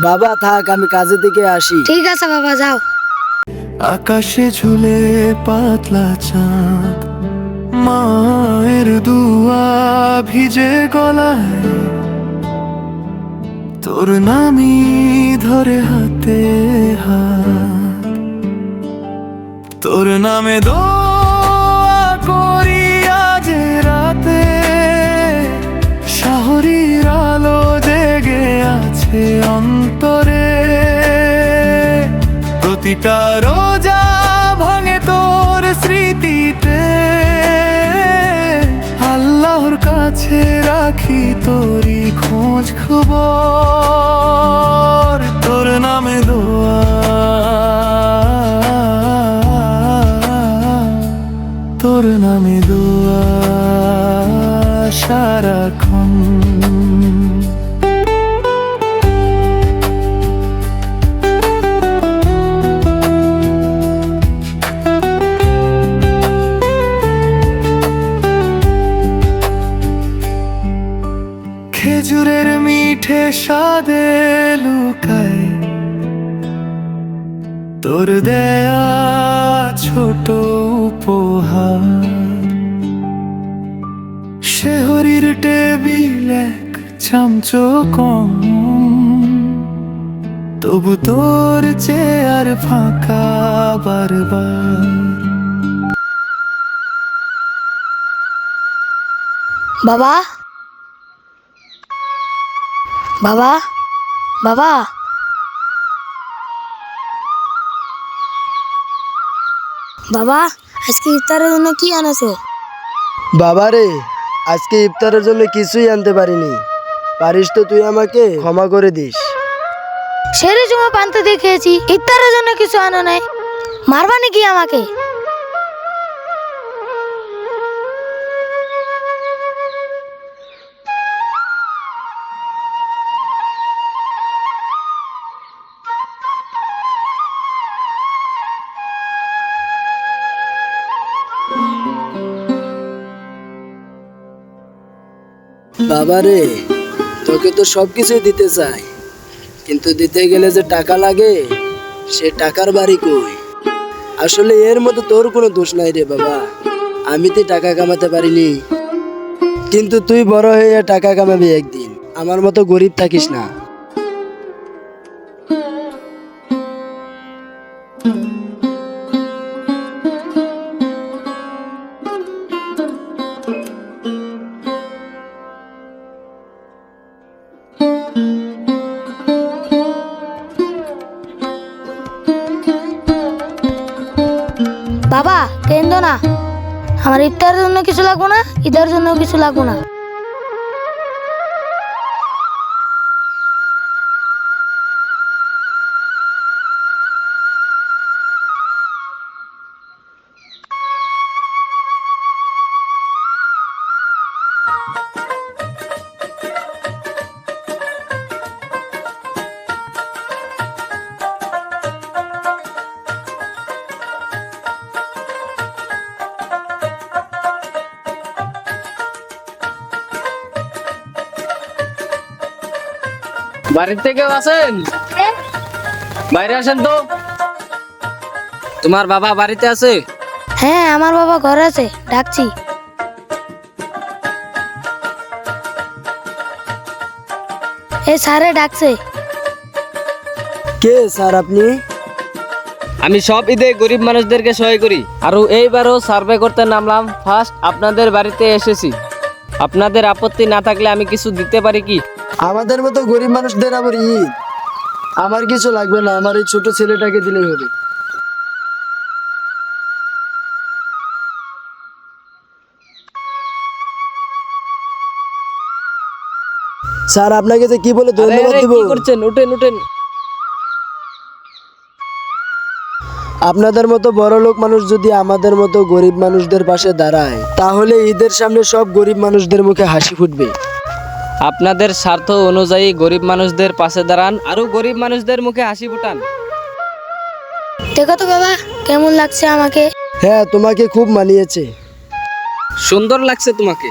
বাবা থাক, আমি কাজে থেকে আসি। ঠিক আছে বাবা, যাও। আকাশে ঝুলে পাতলা চাঁদ, মায়ের দুয়া ভিজে গলায়, তোর নামই ধরে হাতে হাত, তোর নামে দোয়া করি আজ রাতে, শহরের আলো জেগে আছে অন্তরে, প্রতিটা রোজা ভাঙে তোর স্মৃতিতে, আল্লাহর কাছে রাখি তোরই খোঁজ খবর, তোর নামে দোয়া, তোর নামে দোয়া সারাক্ষণ। খেজুরের মিঠে স্বাদে লুকায় তোর দেয়া ছোট উপহার, শহরের টেবিল এক চামচো কম, তবু তোর চেয়ার ফাঁকা বারবার। বাবা, বাবা, বাবা, বাবা, আজকে ইফতারের জন্য কি আনেছো? বাবা রে, আজকে ইফতারের জন্য কিছুই আনতে পারিনি, পারিস তো তুই আমাকে ক্ষমা করে দিস। সেরে জমা পান্তা দিয়ে খেয়েছি, ইফতারের জন্য কিছু আনো নাই, মারবা নাকি আমাকে? বাবা রে, তোকে তো সবকিছুই দিতে চাই, কিন্তু দিতে গেলে যে টাকা লাগে, সে টাকার বাড়ি কই? আসলে এর মধ্যে তোর কোনো দোষ নাই রে বাবা, আমি তো টাকা কামাতে পারিনি, কিন্তু তুই বড় হয়ে টাকা কামাবি একদিন, আমার মতো গরিব থাকিস না। বাবা কেন্দ্র না, আমার ইফতারের জন্য কিছু লাগবো না, ঈদের জন্য কিছু লাগবো না। বাড়িতে কেউ আছেন? বাইরে আসেন তো। তোমার বাবা বাড়িতে আছে? হ্যাঁ, আমার বাবা ঘরে আছে, ডাকছি। এই স্যারে ডাকছে। কে স্যার আপনি? আমি সব ঈদে গরিব মানুষদেরকে সহায় করি, আর এইবারও সার্ভে করতে নামলাম, ফার্স্ট আপনাদের বাড়িতে এসেছি। আপনাদের আপত্তি না থাকলে আমি কিছু দিতে পারি কি? আমাদের মতো গরিব মানুষদের আবার ঈদ? আমার কিছু লাগবে না, আমার এই ছোট ছেলেটাকে দিলেই হবে। স্যার আপনাকে যে কি বলে ধন্যবাদ আরে, দিব? কি করছেন? উঠেন উঠেন। আপনাদের মতো বড় লোক মানুষ যদি আমাদের মতো গরিব মানুষদের পাশে দাঁড়ায়, তাহলে ঈদের সামনে সব গরিব মানুষদের মুখে হাসি ফুটবে। আপনাদের স্বার্থ অনুযায়ী গরিব মানুষদের পাশে দাঁড়ান, আরো গরিব মানুষদের মুখে হাসি ফুটান। দেখো তো বাবা, কেমন লাগছে আমাকে? হ্যাঁ, তোমাকে খুব মানিয়েছে। সুন্দর লাগছে তোমাকে।